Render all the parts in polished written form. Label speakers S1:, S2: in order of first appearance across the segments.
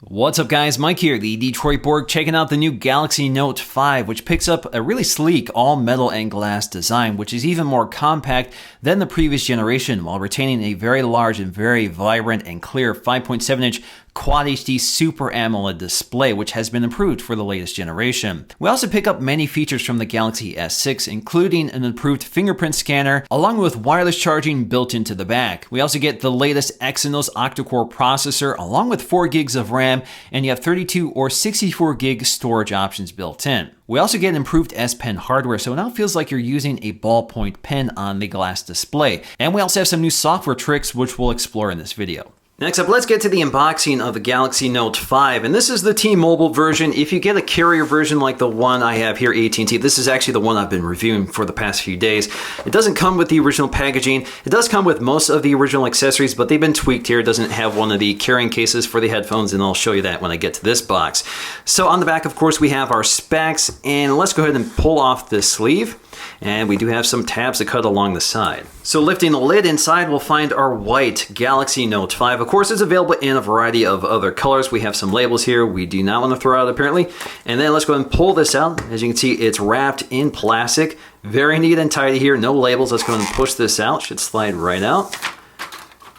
S1: What's up guys, Mike here, the Detroit Borg, checking out the new Galaxy Note 5, which picks up a really sleek all-metal and glass design, which is even more compact than the previous generation, while retaining a very large and very vibrant and clear 5.7-inch Quad HD Super AMOLED display, which has been improved for the latest generation. We also pick up many features from the Galaxy S6, including an improved fingerprint scanner, along with wireless charging built into the back. We also get the latest Exynos octa-core processor, along with 4 gigs of RAM, and you have 32 or 64 gig storage options built in. We also get improved S Pen hardware, so it now feels like you're using a ballpoint pen on the glass display. And we also have some new software tricks, which we'll explore in this video. Next up, let's get to the unboxing of the Galaxy Note 5, and this is the T-Mobile version. If you get a carrier version like the one I have here, AT&T, this is actually the one I've been reviewing for the past few days. It doesn't come with the original packaging. It does come with most of the original accessories, but they've been tweaked here. It doesn't have one of the carrying cases for the headphones, and I'll show you that when I get to this box. So on the back, of course, we have our specs, and let's go ahead and pull off this sleeve. And we do have some tabs that cut along the side. So lifting the lid, inside we'll find our white Galaxy Note 5. Of course, it's available in a variety of other colors. We have some labels here we do not want to throw out apparently. And then let's go ahead and pull this out. As you can see, it's wrapped in plastic. Very neat and tidy here, no labels. Let's go ahead and push this out. Should slide right out.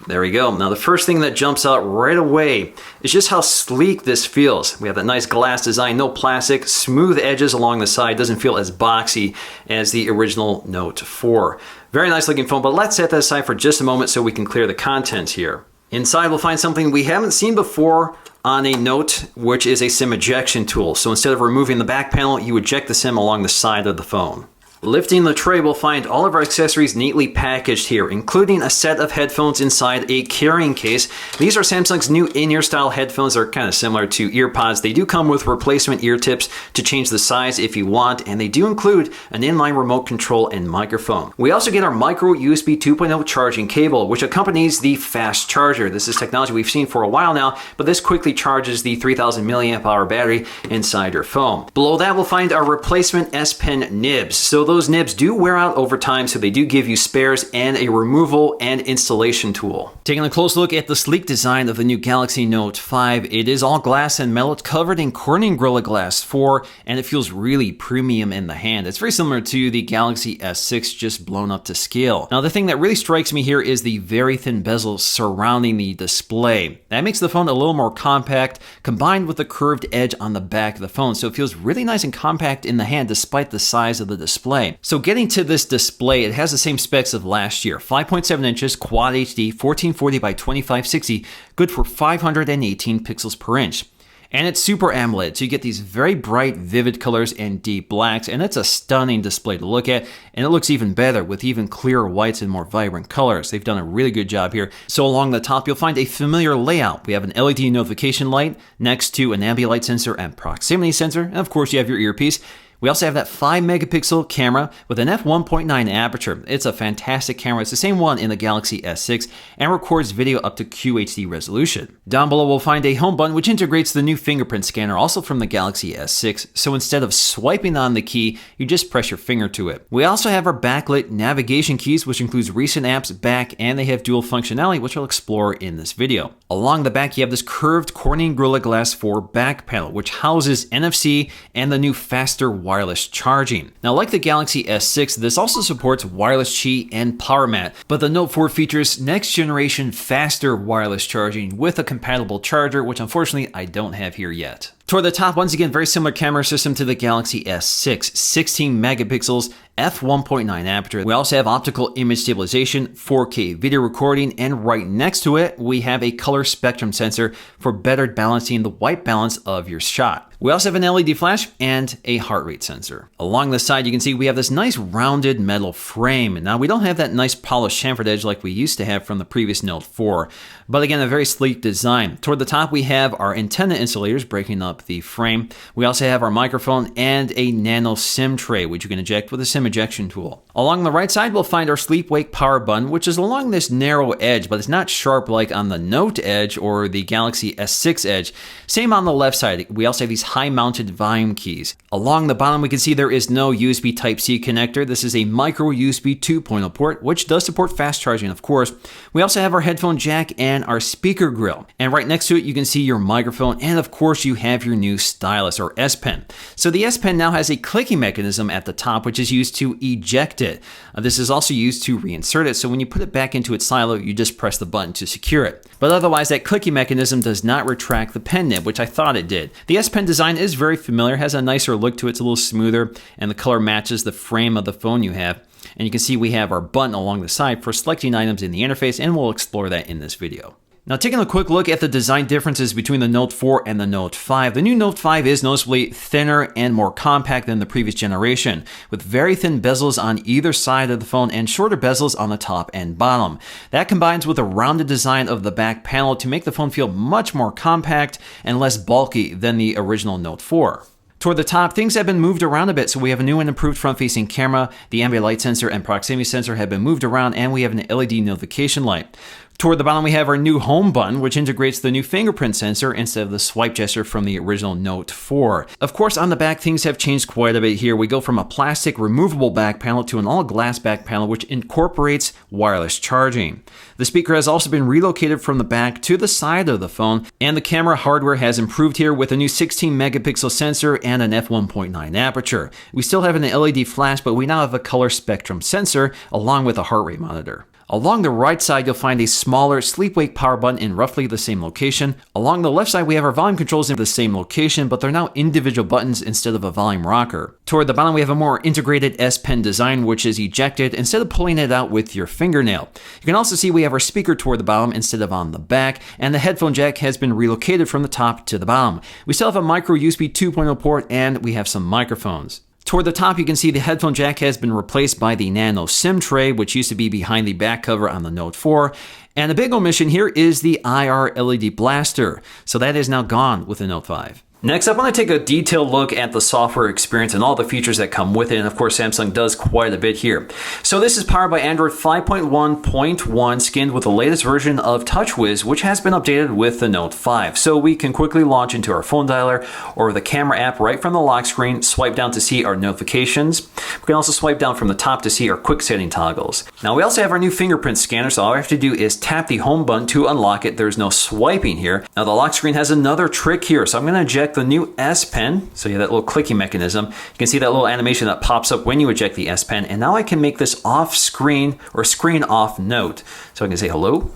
S1: There we go. Now the first thing that jumps out right away is just how sleek this feels. We have that nice glass design, no plastic, smooth edges along the side. Doesn't feel as boxy as the original Note 4. Very nice looking phone, but let's set that aside for just a moment so we can clear the contents here. Inside we'll find something we haven't seen before on a Note, which is a SIM ejection tool. So instead of removing the back panel, you eject the SIM along the side of the phone. Lifting the tray, we'll find all of our accessories neatly packaged here, including a set of headphones inside a carrying case. These are Samsung's new in-ear style headphones. They're kind of similar to EarPods. They do come with replacement ear tips to change the size if you want, and they do include an inline remote control and microphone. We also get our micro USB 2.0 charging cable, which accompanies the fast charger. This is technology we've seen for a while now, but this quickly charges the 3000 milliamp hour battery inside your phone. Below that, we'll find our replacement S Pen nibs. So those nibs do wear out over time, so they do give you spares and a removal and installation tool. Taking a close look at the sleek design of the new Galaxy Note 5, it is all glass and metal. It's covered in Corning Gorilla Glass 4, and it feels really premium in the hand. It's very similar to the Galaxy S6, just blown up to scale. Now, the thing that really strikes me here is the very thin bezel surrounding the display. That makes the phone a little more compact, combined with the curved edge on the back of the phone, so it feels really nice and compact in the hand despite the size of the display. So getting to this display, it has the same specs of last year. 5.7 inches, Quad HD, 1440 by 2560, good for 518 pixels per inch. And it's Super AMOLED, so you get these very bright, vivid colors and deep blacks, and it's a stunning display to look at, and it looks even better with even clearer whites and more vibrant colors. They've done a really good job here. So along the top, you'll find a familiar layout. We have an LED notification light next to an ambient light sensor and proximity sensor, and of course you have your earpiece. We also have that 5 megapixel camera with an f1.9 aperture. It's a fantastic camera. It's the same one in the Galaxy S6 and records video up to QHD resolution. Down below we'll find a home button which integrates the new fingerprint scanner, also from the Galaxy S6. So instead of swiping on the key, you just press your finger to it. We also have our backlit navigation keys, which includes recent apps, back, and they have dual functionality, which I'll explore in this video. Along the back, you have this curved Corning Gorilla Glass 4 back panel, which houses NFC and the new faster wireless charging. Now, like the Galaxy S6, this also supports wireless Qi and power mat, but the Note 4 features next generation faster wireless charging with a compatible charger, which unfortunately I don't have here yet. Toward the top, once again, very similar camera system to the Galaxy S6, 16 megapixels, f1.9 aperture. We also have optical image stabilization, 4K video recording, and right next to it, we have a color spectrum sensor for better balancing the white balance of your shot. We also have an LED flash and a heart rate sensor. Along the side, you can see we have this nice rounded metal frame. Now, we don't have that nice polished chamfered edge like we used to have from the previous Note 4, but again, a very sleek design. Toward the top, we have our antenna insulators breaking up the frame. We also have our microphone and a nano SIM tray, which you can eject with a SIM ejection tool. Along the right side, we'll find our sleep-wake power button, which is along this narrow edge, but it's not sharp like on the Note Edge or the Galaxy S6 Edge. Same on the left side. We also have these high-mounted volume keys. Along the bottom, we can see there is no USB Type-C connector. This is a micro USB 2.0 port, which does support fast charging, of course. We also have our headphone jack and our speaker grill. And right next to it, you can see your microphone, and of course, you have your new stylus or S Pen. So the S Pen now has a clicking mechanism at the top, which is used to eject it. This is also used to reinsert it, so when you put it back into its silo, you just press the button to secure it. But otherwise, that clicking mechanism does not retract the pen nib, which I thought it did. The S Pen design is very familiar, has a nicer look to it, it's a little smoother, and the color matches the frame of the phone you have. And you can see we have our button along the side for selecting items in the interface, and we'll explore that in this video. Now, taking a quick look at the design differences between the Note 4 and the Note 5, the new Note 5 is noticeably thinner and more compact than the previous generation, with very thin bezels on either side of the phone and shorter bezels on the top and bottom. That combines with a rounded design of the back panel to make the phone feel much more compact and less bulky than the original Note 4. Toward the top, things have been moved around a bit, so we have a new and improved front-facing camera, the ambient light sensor and proximity sensor have been moved around, and we have an LED notification light. Toward the bottom, we have our new home button, which integrates the new fingerprint sensor instead of the swipe gesture from the original Note 4. Of course, on the back, things have changed quite a bit here. We go from a plastic removable back panel to an all-glass back panel, which incorporates wireless charging. The speaker has also been relocated from the back to the side of the phone, and the camera hardware has improved here with a new 16-megapixel sensor and an f1.9 aperture. We still have an LED flash, but we now have a color spectrum sensor along with a heart rate monitor. Along the right side, you'll find a smaller sleep-wake power button in roughly the same location. Along the left side, we have our volume controls in the same location, but they're now individual buttons instead of a volume rocker. Toward the bottom, we have a more integrated S Pen design, which is ejected instead of pulling it out with your fingernail. You can also see we have our speaker toward the bottom instead of on the back, and the headphone jack has been relocated from the top to the bottom. We still have a micro USB 2.0 port, and we have some microphones. Toward the top, you can see the headphone jack has been replaced by the Nano SIM tray, which used to be behind the back cover on the Note 4. And the big omission here is the IR LED blaster. So that is now gone with the Note 5. Next up, I want to take a detailed look at the software experience and all the features that come with it. And of course, Samsung does quite a bit here. So this is powered by Android 5.1.1, skinned with the latest version of TouchWiz, which has been updated with the Note 5. So we can quickly launch into our phone dialer or the camera app right from the lock screen, swipe down to see our notifications. We can also swipe down from the top to see our quick setting toggles. Now we also have our new fingerprint scanner, so all I have to do is tap the home button to unlock it. There's no swiping here. Now the lock screen has another trick here, so I'm going to eject the new S Pen. So you have that little clicking mechanism. You can see that little animation that pops up when you eject the S Pen, and now I can make this off screen or screen off note. So I can say hello.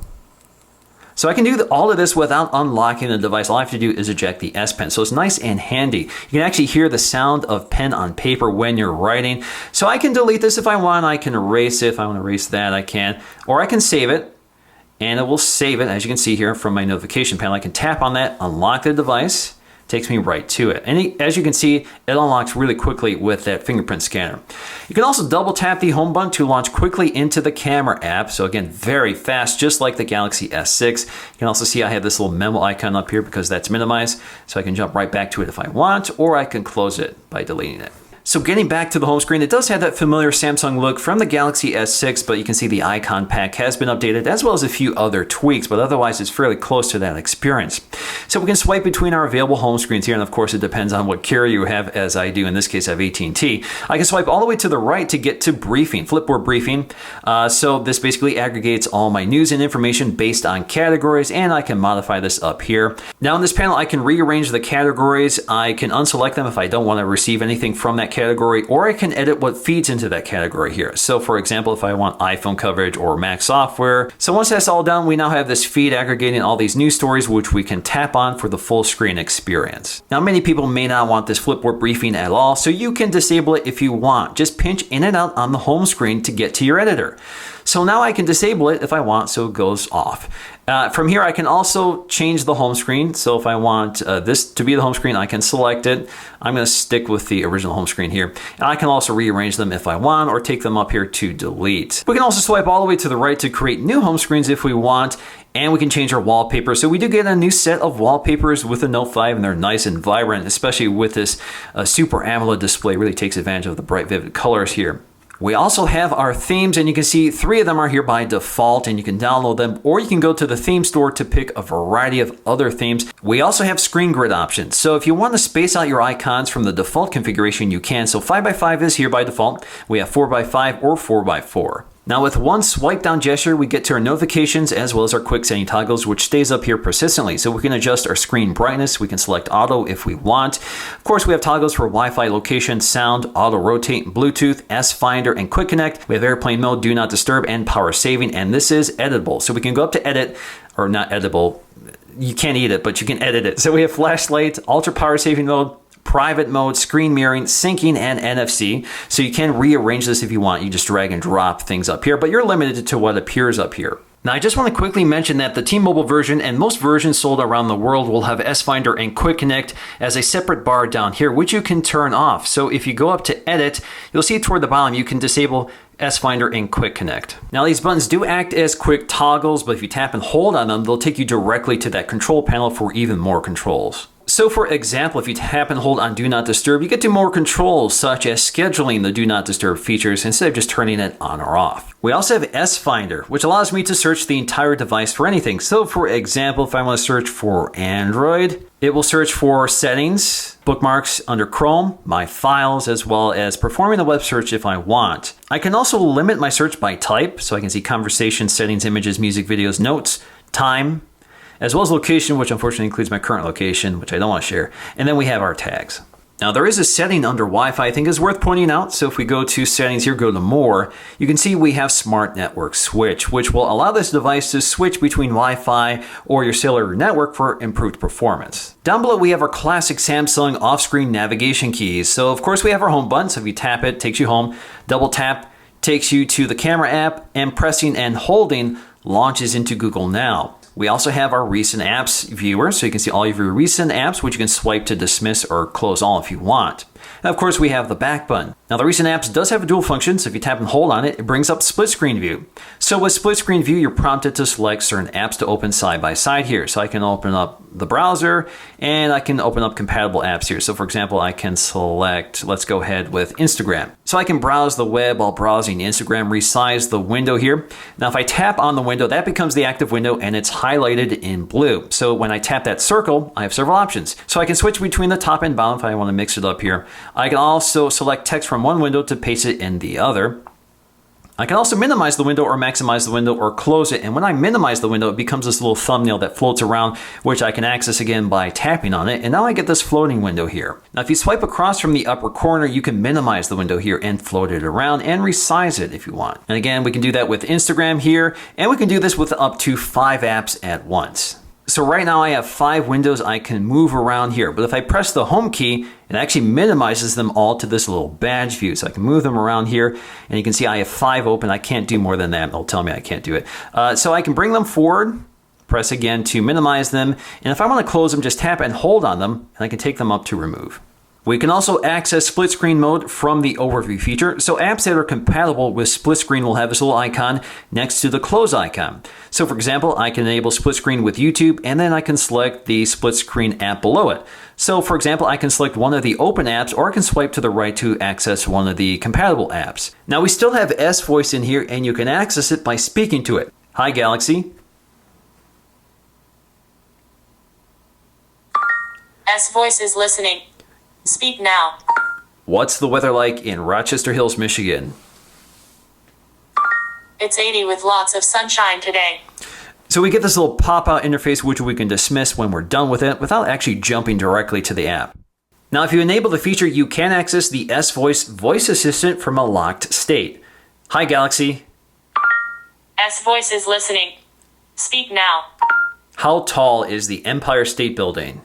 S1: So I can do all of this without unlocking the device. All I have to do is eject the S Pen. So it's nice and handy. You can actually hear the sound of pen on paper when you're writing. So I can delete this if I want. I can erase it. If I want to erase that, I can. Or I can save it. And it will save it, as you can see here from my notification panel. I can tap on that, unlock the device. Takes me right to it. And as you can see, it unlocks really quickly with that fingerprint scanner. You can also double tap the home button to launch quickly into the camera app. So again, very fast, just like the Galaxy S6. You can also see I have this little memo icon up here because that's minimized. So I can jump right back to it if I want, or I can close it by deleting it. So getting back to the home screen, it does have that familiar Samsung look from the Galaxy S6, but you can see the icon pack has been updated as well as a few other tweaks, but otherwise it's fairly close to that experience. So we can swipe between our available home screens here, and of course it depends on what carrier you have, as I do in this case I have AT&T. I can swipe all the way to the right to get to briefing, Flipboard briefing. So this basically aggregates all my news and information based on categories, and I can modify this up here. Now in this panel I can rearrange the categories. I can unselect them if I don't want to receive anything from that category, or I can edit what feeds into that category here. So for example, if I want iPhone coverage or Mac software. So once that's all done, we now have this feed aggregating all these news stories, which we can tap on for the full screen experience. Now many people may not want this Flipboard briefing at all, so you can disable it if you want. Just pinch in and out on the home screen to get to your editor. So now I can disable it if I want, so it goes off. From here, I can also change the home screen. So if I want this to be the home screen, I can select it. I'm going to stick with the original home screen here. And I can also rearrange them if I want, or take them up here to delete. We can also swipe all the way to the right to create new home screens if we want. And we can change our wallpaper. So we do get a new set of wallpapers with the Note 5, and they're nice and vibrant, especially with this Super AMOLED display. It really takes advantage of the bright, vivid colors here. We also have our themes, and you can see 3 of them are here by default, and you can download them, or you can go to the theme store to pick a variety of other themes. We also have screen grid options. So if you want to space out your icons from the default configuration, you can. So 5x5 is here by default. We have 4x5 or 4x4. Now with one swipe down gesture, we get to our notifications as well as our quick setting toggles, which stays up here persistently. So we can adjust our screen brightness. We can select auto if we want. Of course, we have toggles for Wi-Fi location, sound, auto rotate, Bluetooth, S-Finder, and Quick Connect. We have airplane mode, do not disturb, and power saving. And this is editable. So we can go up to edit, or not editable. You can't eat it, but you can edit it. So we have flashlight, ultra power saving mode, private mode, screen mirroring, syncing, and NFC. So you can rearrange this if you want. You just drag and drop things up here, but you're limited to what appears up here. Now, I just want to quickly mention that the T-Mobile version and most versions sold around the world will have S-Finder and Quick Connect as a separate bar down here, which you can turn off. So if you go up to Edit, you'll see toward the bottom, you can disable S-Finder and Quick Connect. Now, these buttons do act as quick toggles, but if you tap and hold on them, they'll take you directly to that control panel for even more controls. So for example, if you tap and hold on Do Not Disturb, you get to more controls such as scheduling the Do Not Disturb features instead of just turning it on or off. We also have S-Finder, which allows me to search the entire device for anything. So for example, if I want to search for Android, it will search for settings, bookmarks under Chrome, my files, as well as performing a web search if I want. I can also limit my search by type, so I can see conversation, settings, images, music, videos, notes, time, as well as location, which unfortunately includes my current location, which I don't want to share. And then we have our tags. Now there is a setting under Wi-Fi I think is worth pointing out. So if we go to settings here, go to more, you can see we have smart network switch, which will allow this device to switch between Wi-Fi or your cellular network for improved performance. Down below, we have our classic Samsung off-screen navigation keys. So of course we have our home button. So if you tap it, it takes you home. Double tap takes you to the camera app, and pressing and holding launches into Google Now. We also have our recent apps viewer, so you can see all of your recent apps, which you can swipe to dismiss or close all if you want. And of course, we have the back button. Now, the recent apps does have a dual function, so if you tap and hold on it, it brings up split screen view. So with split screen view, you're prompted to select certain apps to open side by side here. So I can open up the browser and I can open up compatible apps here. So for example, I can select, let's go ahead with Instagram. So I can browse the web while browsing Instagram, resize the window here. Now, if I tap on the window, that becomes the active window and it's highlighted in blue. So when I tap that circle, I have several options. So I can switch between the top and bottom if I want to mix it up here. I can also select text from one window to paste it in the other. I can also minimize the window or maximize the window or close it. And when I minimize the window, it becomes this little thumbnail that floats around, which I can access again by tapping on it. And now I get this floating window here. Now, if you swipe across from the upper corner, you can minimize the window here and float it around and resize it if you want. And again, we can do that with Instagram here, and we can do this with up to 5 apps at once. So right now I have 5 windows I can move around here, but if I press the home key, it actually minimizes them all to this little badge view. So I can move them around here, and you can see I have 5 open. I can't do more than that. It'll tell me I can't do it. So I can bring them forward, press again to minimize them, and if I want to close them, just tap and hold on them, and I can take them up to remove. We can also access split screen mode from the overview feature. So apps that are compatible with split screen will have this little icon next to the close icon. So for example, I can enable split screen with YouTube, and then I can select the split screen app below it. So for example, I can select one of the open apps, or I can swipe to the right to access one of the compatible apps. Now we still have S Voice in here, and you can access it by speaking to it. Hi Galaxy.
S2: S Voice is listening. Speak now.
S1: What's the weather like in Rochester Hills, Michigan?
S2: It's 80 with lots of sunshine today.
S1: So we get this little pop-out interface which we can dismiss when we're done with it without actually jumping directly to the app. Now, if you enable the feature, you can access the S Voice voice assistant from a locked state. Hi, Galaxy.
S2: S Voice is listening. Speak now.
S1: How tall is the Empire State Building?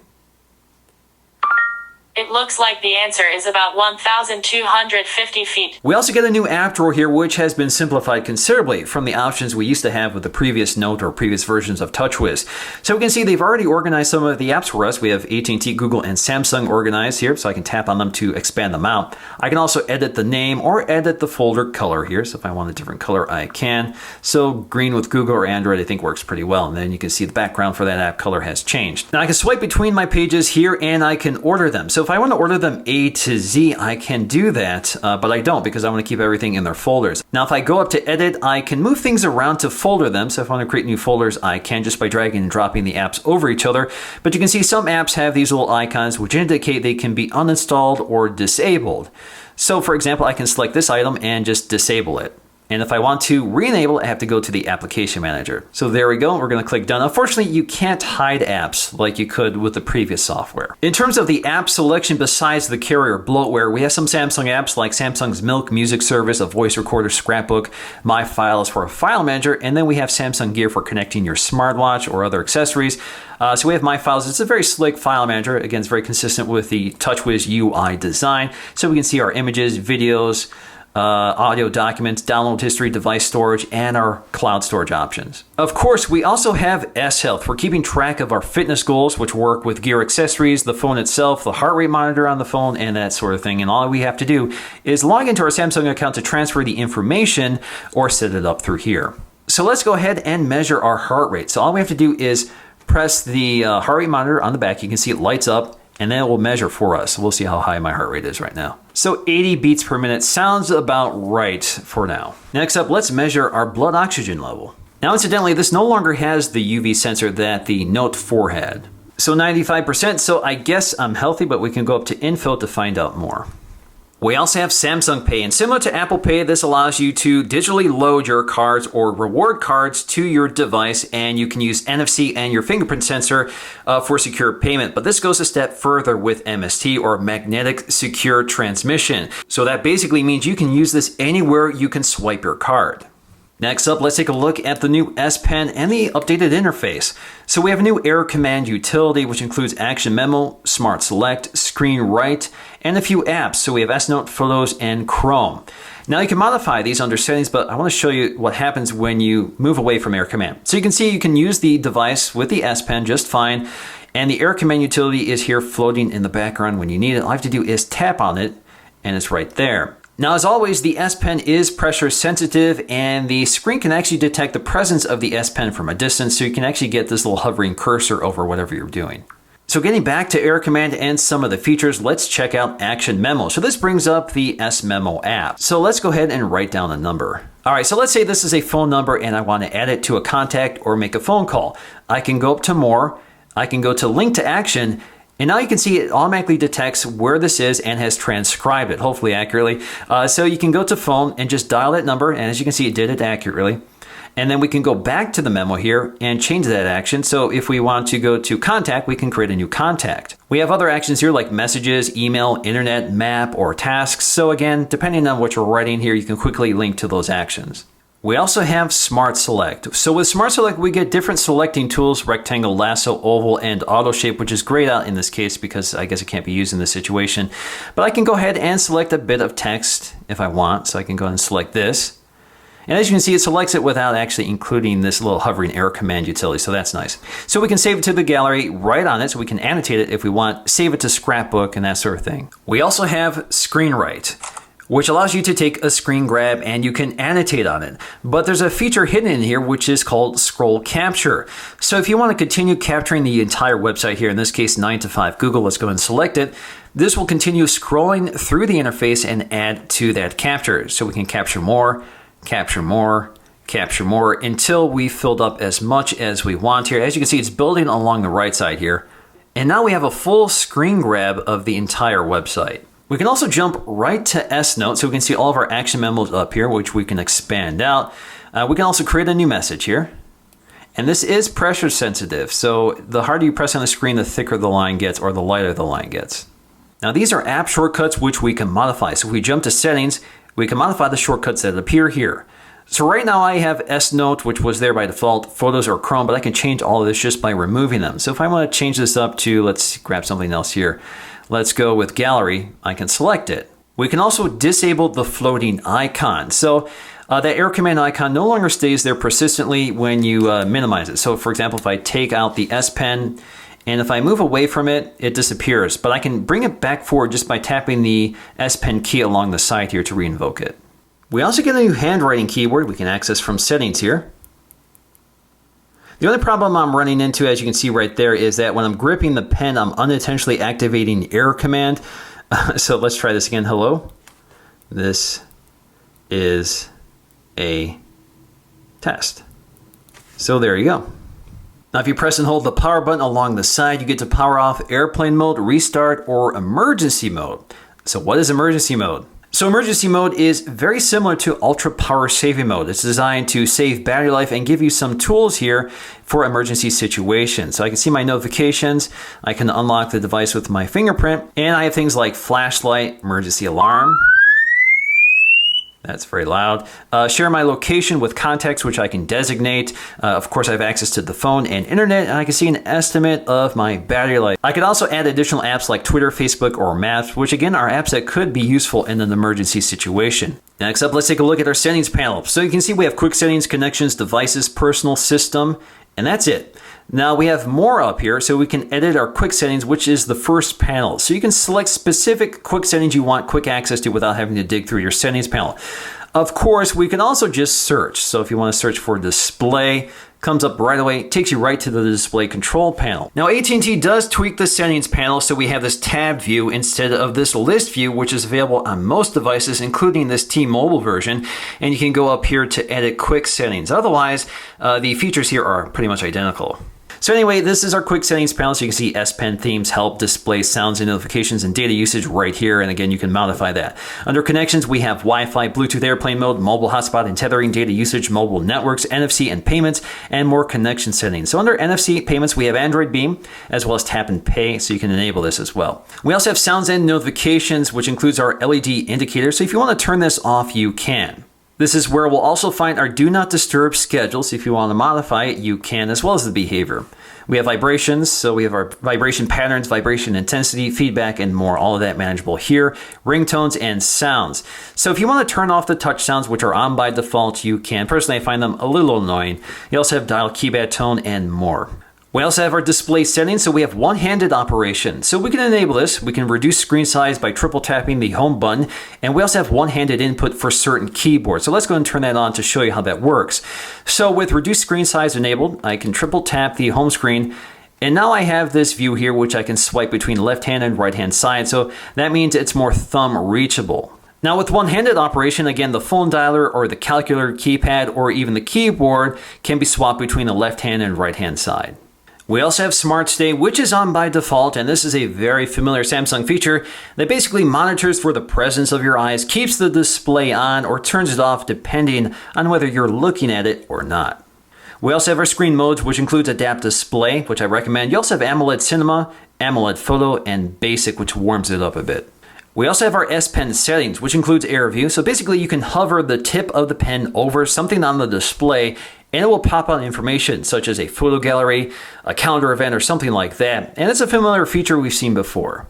S2: It looks like the answer is about 1,250 feet.
S1: We also get a new app drawer here, which has been simplified considerably from the options we used to have with the previous Note or previous versions of TouchWiz. So we can see they've already organized some of the apps for us. We have AT&T, Google, and Samsung organized here, so I can tap on them to expand them out. I can also edit the name or edit the folder color here. So if I want a different color, I can. So green with Google or Android, I think works pretty well. And then you can see the background for that app color has changed. Now I can swipe between my pages here, and I can order them. So if I want to order them A to Z, I can do that, but I don't because I want to keep everything in their folders. Now, if I go up to edit, I can move things around to folder them. So if I want to create new folders, I can just by dragging and dropping the apps over each other. But you can see some apps have these little icons which indicate they can be uninstalled or disabled. So for example, I can select this item and just disable it. And if I want to re-enable, I have to go to the application manager. So there we go. We're going to click done. Unfortunately, you can't hide apps like you could with the previous software. In terms of the app selection, besides the carrier bloatware, we have some Samsung apps like Samsung's Milk music service, a voice recorder, scrapbook, My Files for a file manager, and then we have Samsung Gear for connecting your smartwatch or other accessories. So we have My Files. It's a very slick file manager. Again, it's very consistent with the TouchWiz UI design. So we can see our images, videos, audio documents, download history, device storage, and our cloud storage options. Of course, we also have S Health for keeping track of our fitness goals, which work with gear accessories, the phone itself, the heart rate monitor on the phone, and that sort of thing. And all we have to do is log into our Samsung account to transfer the information or set it up through here. So let's go ahead and measure our heart rate. So all we have to do is press the heart rate monitor on the back. You can see it lights up, and then it will measure for us. We'll see how high my heart rate is right now. So 80 beats per minute sounds about right for now. Next up, let's measure our blood oxygen level. Now, incidentally, this no longer has the UV sensor that the Note 4 had. So 95%, so I guess I'm healthy, but we can go up to info to find out more. We also have Samsung Pay, and similar to Apple Pay, this allows you to digitally load your cards or reward cards to your device, and you can use NFC and your fingerprint sensor for secure payment. But this goes a step further with MST, or Magnetic Secure Transmission. So that basically means you can use this anywhere you can swipe your card. Next up, let's take a look at the new S Pen and the updated interface. So we have a new Air Command utility, which includes Action Memo, Smart Select, Screen Write, and a few apps. So we have S Note, Photos, and Chrome. Now you can modify these under settings, but I want to show you what happens when you move away from Air Command. So you can see you can use the device with the S Pen just fine, and the Air Command utility is here floating in the background when you need it. All I have to do is tap on it, and it's right there. Now, as always, the S Pen is pressure sensitive, and the screen can actually detect the presence of the S Pen from a distance, so you can actually get this little hovering cursor over whatever you're doing. So getting back to Air Command and some of the features, let's check out Action Memo. So this brings up the S Memo app. So let's go ahead and write down a number. All right, so let's say this is a phone number and I want to add it to a contact or make a phone call. I can go up to More, I can go to Link to Action, and now you can see it automatically detects where this is and has transcribed it, hopefully accurately. So you can go to phone and just dial that number, and as you can see, it did it accurately. And then we can go back to the memo here and change that action. So if we want to go to contact, we can create a new contact. We have other actions here like messages, email, internet, map, or tasks. So again, depending on what you're writing here, you can quickly link to those actions. We also have Smart Select. So with Smart Select, we get different selecting tools, rectangle, lasso, oval, and auto shape, which is grayed out in this case because I guess it can't be used in this situation. But I can go ahead and select a bit of text if I want. So I can go ahead and select this. And as you can see, it selects it without actually including this little hovering Air Command utility. So that's nice. So we can save it to the gallery, write on it, so we can annotate it if we want, save it to scrapbook and that sort of thing. We also have Screen Write, which allows you to take a screen grab and you can annotate on it. But there's a feature hidden in here which is called scroll capture. So if you want to continue capturing the entire website here, in this case 9 to 5 Google, let's go ahead and select it. This will continue scrolling through the interface and add to that capture. So we can capture more, capture more, capture more until we filled up as much as we want here. As you can see, it's building along the right side here. And now we have a full screen grab of the entire website. We can also jump right to S Note, so we can see all of our action memos up here, which we can expand out. We can also create a new message here. And this is pressure sensitive, so the harder you press on the screen, the thicker the line gets or the lighter the line gets. Now these are app shortcuts which we can modify. So if we jump to settings, we can modify the shortcuts that appear here. So right now I have S Note, which was there by default, Photos or Chrome, but I can change all of this just by removing them. So if I want to change this up to, let's grab something else here. Let's go with Gallery, I can select it. We can also disable the floating icon. So that Air Command icon no longer stays there persistently when you minimize it. So for example, if I take out the S Pen and if I move away from it, it disappears. But I can bring it back forward just by tapping the S Pen key along the side here to re-invoke it. We also get a new handwriting keyboard we can access from settings here. The only problem I'm running into, as you can see right there, is that when I'm gripping the pen, I'm unintentionally activating error command. So let's try this again. Hello. This is a test. So there you go. Now if you press and hold the power button along the side, you get to power off airplane mode, restart, or emergency mode. So what is emergency mode? So emergency mode is very similar to ultra power saving mode. It's designed to save battery life and give you some tools here for emergency situations. So I can see my notifications, I can unlock the device with my fingerprint, and I have things like flashlight, emergency alarm. That's very loud. Share my location with contacts, which I can designate. Of course, I have access to the phone and internet, and I can see an estimate of my battery life. I could also add additional apps like Twitter, Facebook, or Maps, which again are apps that could be useful in an emergency situation. Next up, let's take a look at our settings panel. So you can see we have quick settings, connections, devices, personal system, and that's it. Now we have more up here, so we can edit our quick settings, which is the first panel. So you can select specific quick settings you want quick access to without having to dig through your settings panel. Of course, we can also just search. So if you want to search for display, comes up right away, takes you right to the display control panel. Now AT&T does tweak the settings panel, so we have this tabbed view instead of this list view, which is available on most devices, including this T-Mobile version, and you can go up here to edit quick settings. Otherwise, the features here are pretty much identical. So anyway, this is our quick settings panel. So you can see S Pen themes, help, display, sounds and notifications, and data usage right here. And again, you can modify that. Under connections, we have Wi-Fi, Bluetooth airplane mode, mobile hotspot and tethering, data usage, mobile networks, NFC and payments, and more connection settings. So under NFC payments, we have Android Beam, as well as Tap and Pay, so you can enable this as well. We also have sounds and notifications, which includes our LED indicator. So if you want to turn this off, you can. This is where we'll also find our Do Not Disturb schedule, so if you want to modify it, you can, as well as the behavior. We have vibrations, so we have our vibration patterns, vibration intensity, feedback, and more, all of that manageable here. Ringtones and sounds. So if you want to turn off the touch sounds, which are on by default, you can. Personally, I find them a little annoying. You also have dial keypad tone and more. We also have our display settings, so we have one-handed operation. So we can enable this. We can reduce screen size by triple tapping the home button, and we also have one-handed input for certain keyboards. So let's go and turn that on to show you how that works. So with reduced screen size enabled, I can triple tap the home screen, and now I have this view here, which I can swipe between left hand and right hand side. So that means it's more thumb reachable. Now with one-handed operation, again, the phone dialer or the calculator keypad or even the keyboard can be swapped between the left hand and right hand side. We also have Smart Stay, which is on by default, and this is a very familiar Samsung feature that basically monitors for the presence of your eyes, keeps the display on, or turns it off depending on whether you're looking at it or not. We also have our screen modes, which includes Adapt Display, which I recommend. You also have AMOLED Cinema, AMOLED Photo, and Basic, which warms it up a bit. We also have our S Pen settings, which includes Air View. So basically you can hover the tip of the pen over something on the display and it will pop out information such as a photo gallery, a calendar event, or something like that. And it's a familiar feature we've seen before.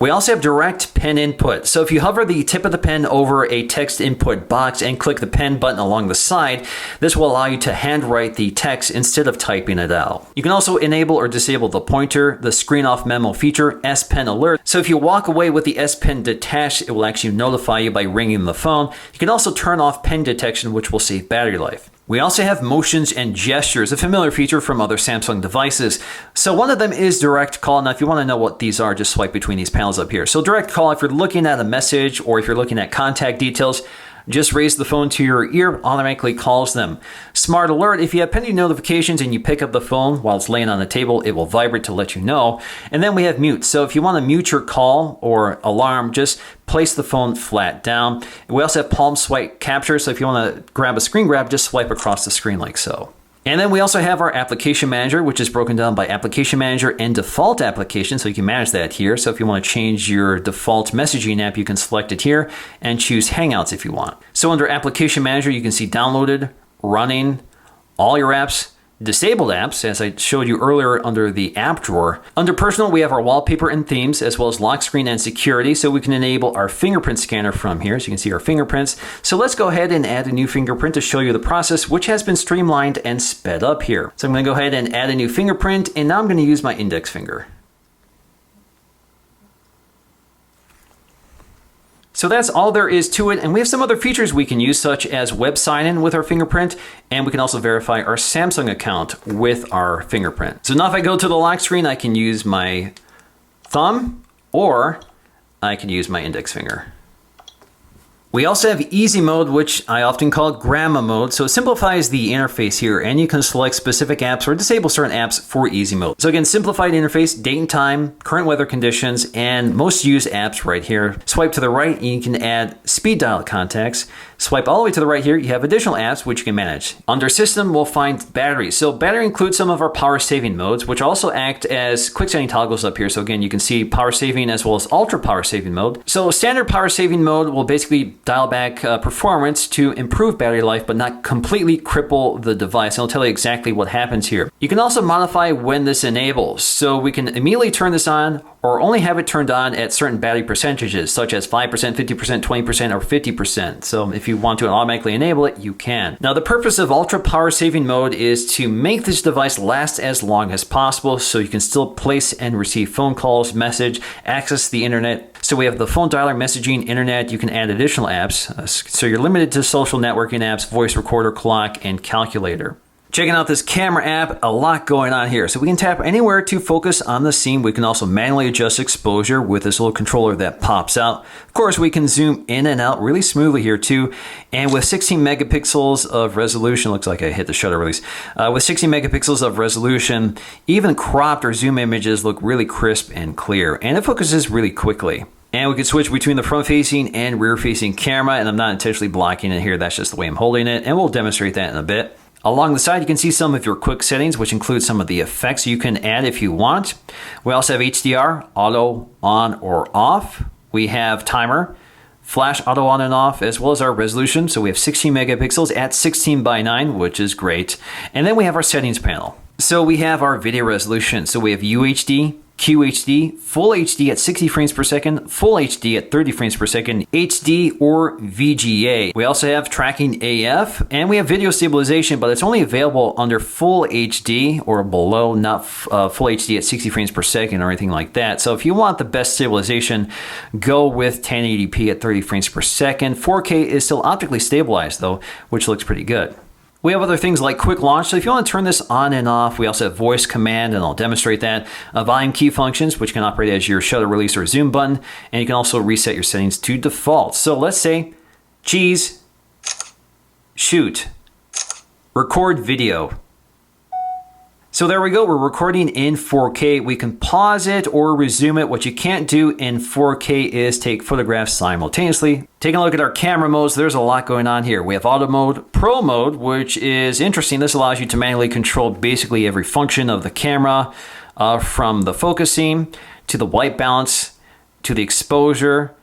S1: We also have direct pen input. So if you hover the tip of the pen over a text input box and click the pen button along the side, this will allow you to handwrite the text instead of typing it out. You can also enable or disable the pointer, the screen off memo feature, S Pen alert. So if you walk away with the S Pen detached, it will actually notify you by ringing the phone. You can also turn off pen detection, which will save battery life. We also have motions and gestures, a familiar feature from other Samsung devices. So one of them is direct call. Now, if you want to know what these are, just swipe between these panels up here. So direct call, if you're looking at a message or if you're looking at contact details, just raise the phone to your ear, automatically calls them. Smart Alert, if you have pending notifications and you pick up the phone while it's laying on the table, it will vibrate to let you know. And then we have mute. So if you want to mute your call or alarm, just place the phone flat down. We also have palm swipe capture. So if you want to grab a screen grab, just swipe across the screen like so. And then we also have our application manager, which is broken down by application manager and default application. So you can manage that here. So if you want to change your default messaging app, you can select it here and choose Hangouts if you want. So under application manager, you can see downloaded, running, all your apps, disabled apps, as I showed you earlier under the app drawer. Under personal, we have our wallpaper and themes, as well as lock screen and security. So we can enable our fingerprint scanner from here. So you can see our fingerprints. So let's go ahead and add a new fingerprint to show you the process, which has been streamlined and sped up here. So I'm going to go ahead and add a new fingerprint, and now I'm going to use my index finger. So that's all there is to it, and we have some other features we can use, such as web sign-in with our fingerprint, and we can also verify our Samsung account with our fingerprint. So now if I go to the lock screen, I can use my thumb, or I can use my index finger. We also have easy mode, which I often call grandma mode. So it simplifies the interface here, and you can select specific apps or disable certain apps for easy mode. So again, simplified interface, date and time, current weather conditions, and most used apps right here. Swipe to the right, and you can add speed dial contacts. Swipe all the way to the right here, you have additional apps which you can manage. Under system, we'll find battery. So battery includes some of our power saving modes, which also act as quick setting toggles up here. So again, you can see power saving as well as ultra power saving mode. So standard power saving mode will basically dial back performance to improve battery life, but not completely cripple the device. And I'll tell you exactly what happens here. You can also modify when this enables. So we can immediately turn this on or only have it turned on at certain battery percentages, such as 5%, 50%, 20%, or 50%. So if you want to automatically enable it, you can. Now, the purpose of ultra power saving mode is to make this device last as long as possible, so you can still place and receive phone calls, message, access the internet. So we have the phone dialer, messaging, internet. You can add additional apps. So you're limited to social networking apps, voice recorder, clock, and calculator. Checking out this camera app, a lot going on here. So we can tap anywhere to focus on the scene. We can also manually adjust exposure with this little controller that pops out. Of course, we can zoom in and out really smoothly here too. And with 16 megapixels of resolution, looks like I hit the shutter release. With 16 megapixels of resolution, even cropped or zoom images look really crisp and clear. And it focuses really quickly. And we can switch between the front-facing and rear-facing camera. And I'm not intentionally blocking it here. That's just the way I'm holding it. And we'll demonstrate that in a bit. Along the side, you can see some of your quick settings, which include some of the effects you can add if you want. We also have HDR, auto on or off. We have timer, flash auto on and off, as well as our resolution. So we have 16 megapixels at 16:9, which is great. And then we have our settings panel. So we have our video resolution. So we have UHD, QHD, Full HD at 60 frames per second, Full HD at 30 frames per second, HD or VGA. We also have tracking AF, and we have video stabilization, but it's only available under Full HD or below, not Full HD at 60 frames per second or anything like that. So if you want the best stabilization, go with 1080p at 30 frames per second. 4K is still optically stabilized though, which looks pretty good. We have other things like quick launch. So if you want to turn this on and off, we also have voice command, and I'll demonstrate that. Volume key functions, which can operate as your shutter release or zoom button. And you can also reset your settings to default. So let's say, cheese, shoot, record video. So there we go, we're recording in 4K. We can pause it or resume it. What you can't do in 4K is take photographs simultaneously. Taking a look at our camera modes, there's a lot going on here. We have auto mode, pro mode, which is interesting. This allows you to manually control basically every function of the camera, from the focusing to the white balance to the exposure,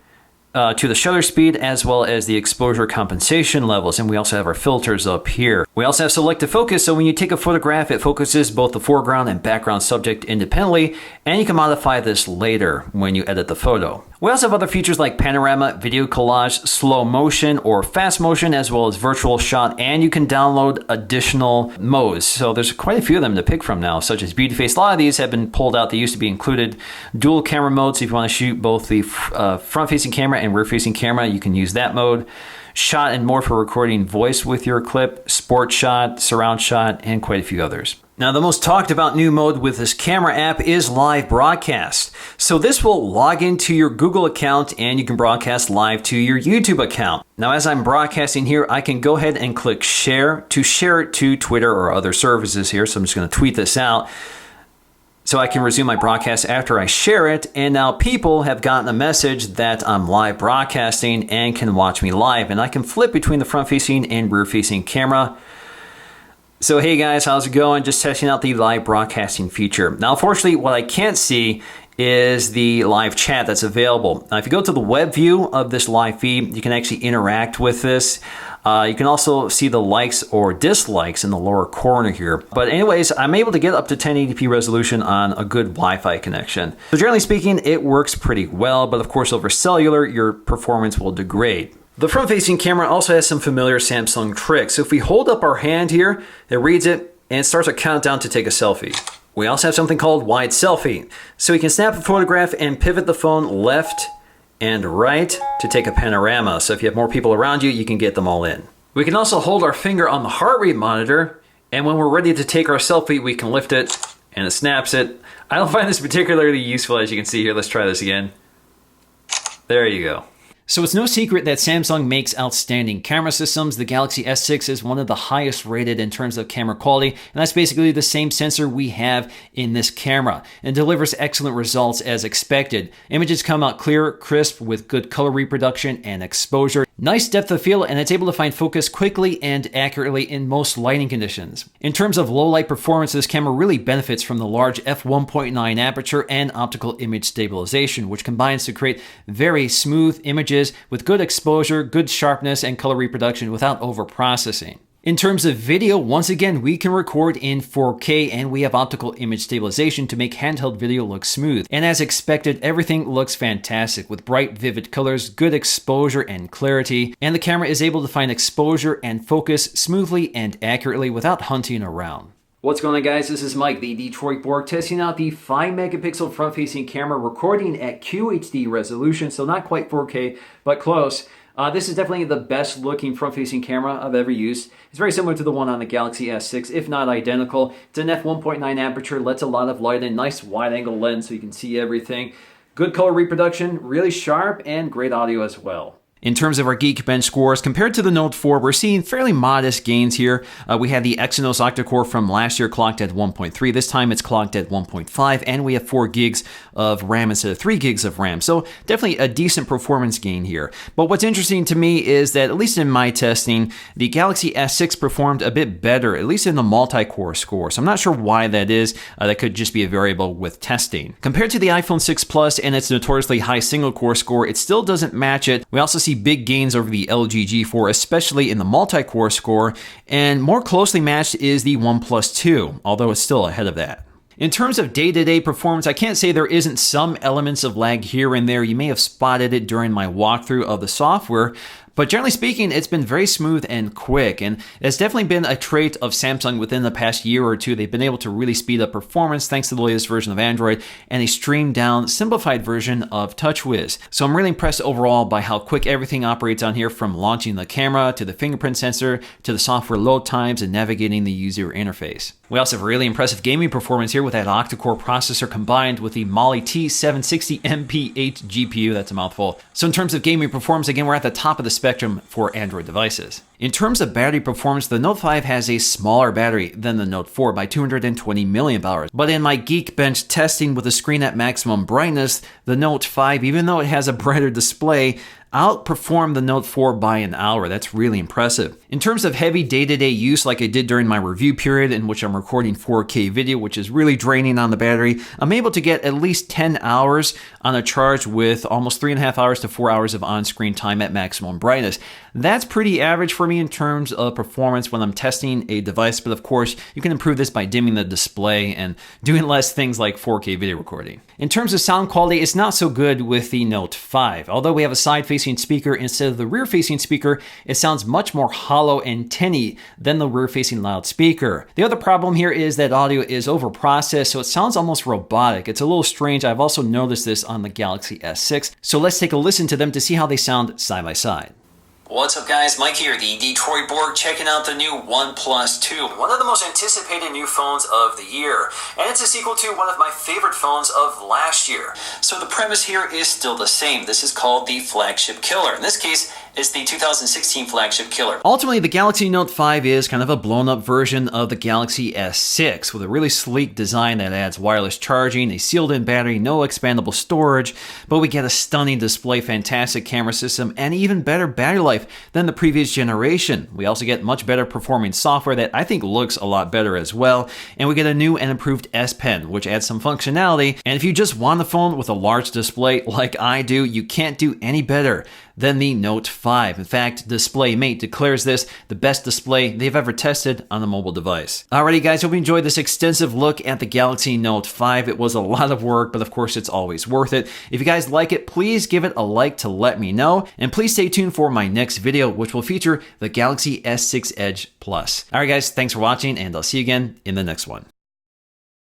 S1: to the shutter speed, as well as the exposure compensation levels. And we also have our filters up here. We also have selective focus, so when you take a photograph, it focuses both the foreground and background subject independently, and you can modify this later when you edit the photo. We also have other features like panorama, video collage, slow motion or fast motion, as well as virtual shot, and you can download additional modes. So there's quite a few of them to pick from now, such as beauty face. A lot of these have been pulled out. They used to be included. Dual camera mode, so if you want to shoot both the front-facing camera and rear-facing camera, you can use that mode. Shot and more for recording voice with your clip, sport shot, surround shot, and quite a few others. Now, the most talked about new mode with this camera app is live broadcast. So this will log into your Google account and you can broadcast live to your YouTube account. Now, as I'm broadcasting here, I can go ahead and click share to share it to Twitter or other services here. So I'm just going to tweet this out so I can resume my broadcast after I share it. And now people have gotten a message that I'm live broadcasting and can watch me live. And I can flip between the front-facing and rear-facing camera. So hey guys, how's it going? Just testing out the live broadcasting feature. Now, unfortunately, what I can't see is the live chat that's available. Now, if you go to the web view of this live feed, you can actually interact with this. You can also see the likes or dislikes in the lower corner here. But anyways, I'm able to get up to 1080p resolution on a good Wi-Fi connection. So generally speaking, it works pretty well, but of course over cellular, your performance will degrade. The front-facing camera also has some familiar Samsung tricks. So if we hold up our hand here, it reads it and it starts a countdown to take a selfie. We also have something called wide selfie. So we can snap a photograph and pivot the phone left and right to take a panorama. So if you have more people around you, you can get them all in. We can also hold our finger on the heart rate monitor, and when we're ready to take our selfie, we can lift it and it snaps it. I don't find this particularly useful, as you can see here. Let's try this again. There you go. So it's no secret that Samsung makes outstanding camera systems. The Galaxy S6 is one of the highest rated in terms of camera quality, and that's basically the same sensor we have in this camera, and delivers excellent results as expected. Images come out clear, crisp, with good color reproduction and exposure. Nice depth of field, and it's able to find focus quickly and accurately in most lighting conditions. In terms of low light performance, this camera really benefits from the large f1.9 aperture and optical image stabilization, which combines to create very smooth images with good exposure, good sharpness, and color reproduction without over-processing. In terms of video, once again, we can record in 4K, and we have optical image stabilization to make handheld video look smooth. And as expected, everything looks fantastic with bright, vivid colors, good exposure and clarity, and the camera is able to find exposure and focus smoothly and accurately without hunting around. What's going on, guys? This is Mike, the Detroit Borg, testing out the 5 megapixel front-facing camera, recording at QHD resolution, so not quite 4K, but close. This is definitely the best looking front-facing camera I've ever used. It's very similar to the one on the Galaxy S6, if not identical. It's an f1.9 aperture, lets a lot of light in, nice wide-angle lens so you can see everything. Good color reproduction, really sharp, and great audio as well. In terms of our Geekbench scores, compared to the Note 4, we're seeing fairly modest gains here. We had the Exynos octa-core from last year clocked at 1.3. This time it's clocked at 1.5, and we have 4 gigs of RAM instead of 3 gigs of RAM. So definitely a decent performance gain here. But what's interesting to me is that, at least in my testing, the Galaxy S6 performed a bit better, at least in the multi-core score. So I'm not sure why that is. That could just be a variable with testing. Compared to the iPhone 6 Plus and its notoriously high single-core score, it still doesn't match it. We also see big gains over the LG G4, especially in the multi-core score, and more closely matched is the OnePlus 2, although it's still ahead of that. In terms of day-to-day performance, I can't say there isn't some elements of lag here and there. You may have spotted it during my walkthrough of the software, but generally speaking, it's been very smooth and quick, and it's definitely been a trait of Samsung within the past year or two. They've been able to really speed up performance thanks to the latest version of Android and a streamed down, simplified version of TouchWiz. So I'm really impressed overall by how quick everything operates on here, from launching the camera to the fingerprint sensor to the software load times and navigating the user interface. We also have really impressive gaming performance here with that octa-core processor combined with the Mali T760 MP8 GPU. That's a mouthful. So in terms of gaming performance, again, we're at the top of the spectrum for Android devices. In terms of battery performance, the Note 5 has a smaller battery than the Note 4 by 220 milliamp hours. But in my Geekbench testing with the screen at maximum brightness, the Note 5, even though it has a brighter display, outperformed the Note 4 by an hour. That's really impressive. In terms of heavy day-to-day use, like I did during my review period in which I'm recording 4K video, which is really draining on the battery, I'm able to get at least 10 hours on a charge with almost 3.5 hours to 4 hours of on-screen time at maximum brightness. That's pretty average for me in terms of performance when I'm testing a device, but of course, you can improve this by dimming the display and doing less things like 4K video recording. In terms of sound quality, it's not so good with the Note 5. Although we have a side-facing speaker instead of the rear-facing speaker, it sounds much more hollow and tinny than the rear-facing loudspeaker. The other problem here is that audio is over-processed, so it sounds almost robotic. It's a little strange. I've also noticed this on the Galaxy S6. So let's take a listen to them to see how they sound side by side. What's up, guys? Mike here, the Detroit Borg, checking out the new OnePlus 2, one of the most anticipated new phones of the year, and it's a sequel to one of my favorite phones of last year. So the premise here is still the same. This is called the flagship killer. In this case, it's the 2016 flagship killer. Ultimately, the Galaxy Note 5 is kind of a blown-up version of the Galaxy S6 with a really sleek design that adds wireless charging, a sealed-in battery, no expandable storage, but we get a stunning display, fantastic camera system, and even better battery life than the previous generation. We also get much better performing software that I think looks a lot better as well, and we get a new and improved S Pen, which adds some functionality. And if you just want a phone with a large display like I do, you can't do any better than the Note 5. In fact, DisplayMate declares this the best display they've ever tested on a mobile device. Alrighty, guys, hope you enjoyed this extensive look at the Galaxy Note 5. It was a lot of work, but of course it's always worth it. If you guys like it, please give it a like to let me know, and please stay tuned for my next video, which will feature the Galaxy S6 Edge Plus. Alright, guys, thanks for watching, and I'll see you again in the next one.